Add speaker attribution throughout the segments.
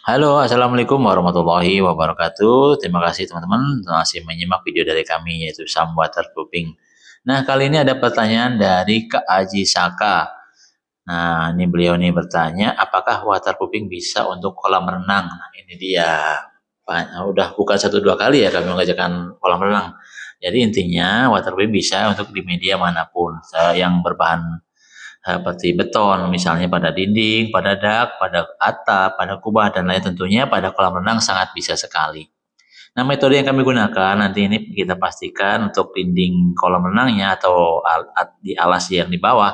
Speaker 1: Halo, Assalamualaikum warahmatullahi wabarakatuh. Terima kasih teman-teman masih menyimak video dari kami yaitu Sam Waterproofing. Nah, kali ini ada pertanyaan dari Kak Aji Saka. Nah, ini beliau nih bertanya, apakah waterproofing bisa untuk kolam renang? Nah, ini dia. Udah bukan satu dua kali ya kami mengerjakan kolam renang. Jadi intinya waterproofing bisa untuk di media manapun yang berbahan seperti beton, misalnya pada dinding, pada dak, pada atap, pada kubah, dan lain tentunya pada kolam renang sangat bisa sekali. Nah, metode yang kami gunakan nanti ini kita pastikan untuk dinding kolam renangnya atau di alas yang di bawah,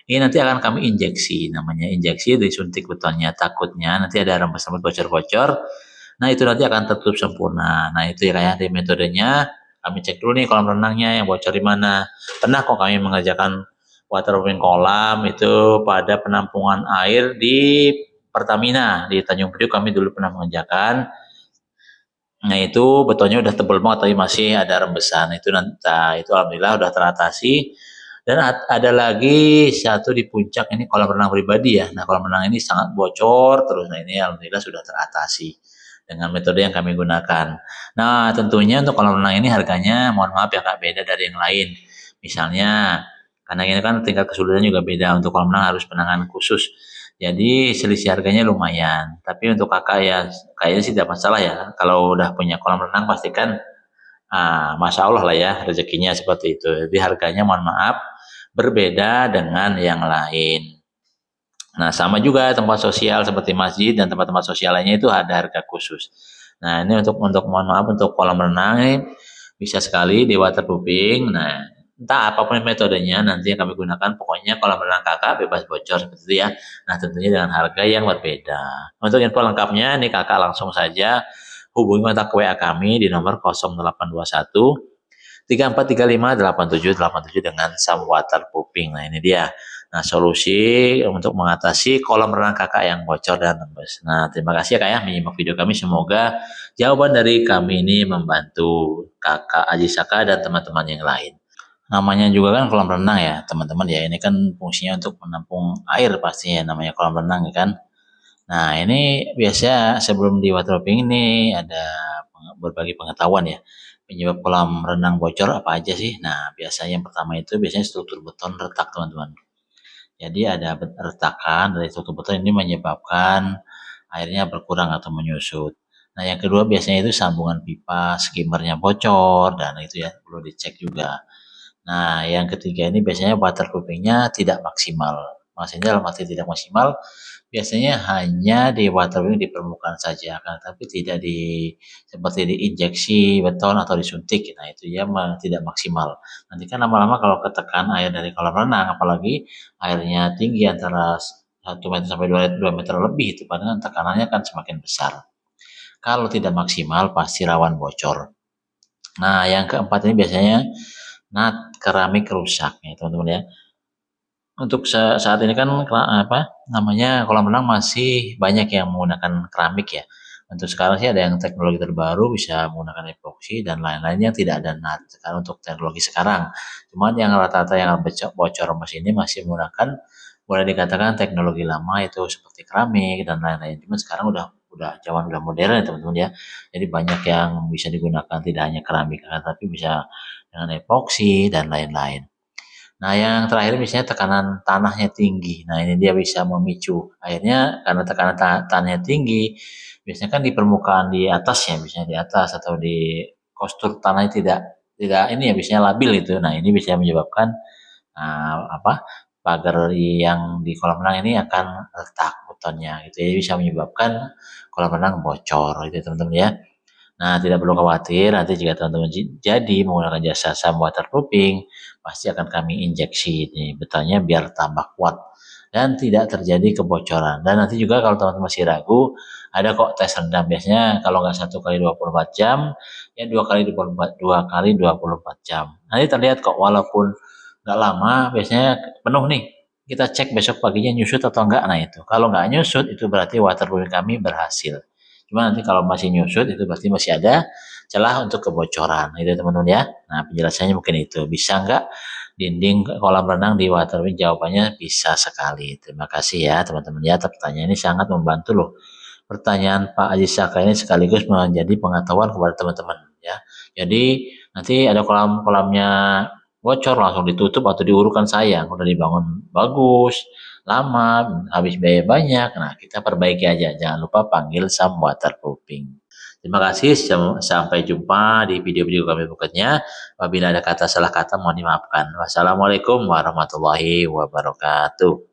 Speaker 1: ini nanti akan kami injeksi, namanya injeksi disuntik betonnya, takutnya nanti ada rembes-rembes bocor-bocor, nah itu nanti akan tertutup sempurna. Nah itu ya kayak di metodenya, kami cek dulu nih kolam renangnya yang bocor di mana. Pernah kok kami mengerjakan waterproofing kolam itu pada penampungan air di Pertamina di Tanjung Priok kami dulu pernah mengerjakan. Nah itu betonnya udah tebel banget tapi masih ada rembesan. Itu nanti itu alhamdulillah udah teratasi. Dan ada lagi satu di puncak ini kolam renang pribadi ya. Nah kolam renang ini sangat bocor terus. Nah ini alhamdulillah sudah teratasi dengan metode yang kami gunakan. Nah tentunya untuk kolam renang ini harganya mohon maaf ya kak beda dari yang lain. Misalnya karena ini kan tingkat kesulitan juga beda untuk kolam renang harus penanganan khusus. Jadi selisih harganya lumayan. Tapi untuk kakak ya kayaknya sih tidak masalah ya. Kalau udah punya kolam renang pastikan masya Allah lah ya rezekinya seperti itu. Jadi harganya mohon maaf berbeda dengan yang lain. Nah sama juga tempat sosial seperti masjid dan tempat-tempat sosial lainnya itu ada harga khusus. Nah ini untuk mohon maaf untuk kolam renang ini bisa sekali di waterproofing. Nah entah apapun metodenya nanti yang kami gunakan pokoknya kolam renang kakak bebas bocor seperti itu ya. Nah tentunya dengan harga yang berbeda. Untuk info lengkapnya nih kakak langsung saja hubungi kontak WA kami di nomor 0821 34358787 dengan Sam Waterproofing. Nah ini dia. Nah solusi untuk mengatasi kolam renang kakak yang bocor dan tembus. Nah terima kasih ya kak ya menyimak video kami. Semoga jawaban dari kami ini membantu kakak Aji Saka dan teman-teman yang lain. Namanya juga kan kolam renang ya teman-teman ya. Ini kan fungsinya untuk menampung air pastinya namanya kolam renang ya kan. Nah ini biasa sebelum di waterproofing ini ada berbagi pengetahuan ya. Penyebab kolam renang bocor apa aja sih? Nah, biasanya yang pertama itu biasanya struktur beton retak, teman-teman. Jadi ada retakan dari struktur beton ini menyebabkan airnya berkurang atau menyusut. Nah, yang kedua biasanya itu sambungan pipa, skimmernya bocor dan itu ya perlu dicek juga. Nah, yang ketiga ini biasanya waterproofingnya tidak maksimal. Maksudnya dalam arti tidak maksimal, biasanya hanya di waterproofing di permukaan saja, kan, tapi tidak di seperti diinjeksi beton atau disuntik. Nah, itu ya tidak maksimal. Nanti kan lama-lama kalau ketekan air dari kolam renang, apalagi airnya tinggi antara 1 meter sampai 2 meter lebih, itu padahal tekanannya kan semakin besar. Kalau tidak maksimal, pasti rawan bocor. Nah, yang keempat ini biasanya keramik rusak ya teman-teman ya. Untuk saat ini kan apa namanya kolam renang masih banyak yang menggunakan keramik ya. Untuk sekarang sih ada yang teknologi terbaru bisa menggunakan epoksi dan lain-lain yang tidak ada nat sekarang untuk teknologi sekarang. Cuman yang rata-rata yang bocor mas ini masih menggunakan boleh dikatakan teknologi lama itu seperti keramik dan lain-lain. Cuman sekarang udah zaman udah modern ya teman-teman ya. Jadi banyak yang bisa digunakan tidak hanya keramik tapi bisa dengan epoksi dan lain-lain. Nah, yang terakhir misalnya tekanan tanahnya tinggi. Nah, ini dia bisa memicu. Akhirnya karena tekanan tanahnya tinggi, biasanya kan di permukaan di atas ya, misalnya di atas atau di kostur tanahnya tidak tidak ini ya biasanya labil itu. Nah, ini bisa menyebabkan apa? Pagar yang di kolam renang ini akan retak betonnya gitu. Jadi bisa menyebabkan kolam renang bocor gitu teman-teman ya. Nah, tidak perlu khawatir, nanti jika teman-teman jadi menggunakan jasa Sam Waterproofing, pasti akan kami injeksi nih betonnya biar tambah kuat dan tidak terjadi kebocoran. Dan nanti juga kalau teman-teman masih ragu, ada kok tes rendam. Biasanya kalau nggak 1 kali 24 jam, ya 2 kali 24 jam. Nanti terlihat kok walaupun nggak lama, biasanya penuh nih. Kita cek besok paginya nyusut atau enggak. Nah itu, kalau nggak nyusut itu berarti waterproofing kami berhasil. Cuma nanti kalau masih nyusut itu berarti masih ada celah untuk kebocoran. Itu teman-teman ya. Nah penjelasannya mungkin itu. Bisa nggak dinding kolam renang di waterproofing? Jawabannya bisa sekali. Terima kasih ya teman-teman ya. Pertanyaan ini sangat membantu loh pertanyaan Pak Aziz Saka ini sekaligus menjadi pengetahuan kepada teman-teman ya. Jadi nanti ada kolam-kolamnya bocor langsung ditutup atau diurukan sayang, udah dibangun bagus, lama, habis biaya banyak. Nah, kita perbaiki aja. Jangan lupa panggil Sam Waterproofing. Terima kasih, sampai jumpa di video-video kami berikutnya. Apabila ada kata salah kata mohon dimaafkan. Wassalamualaikum warahmatullahi wabarakatuh.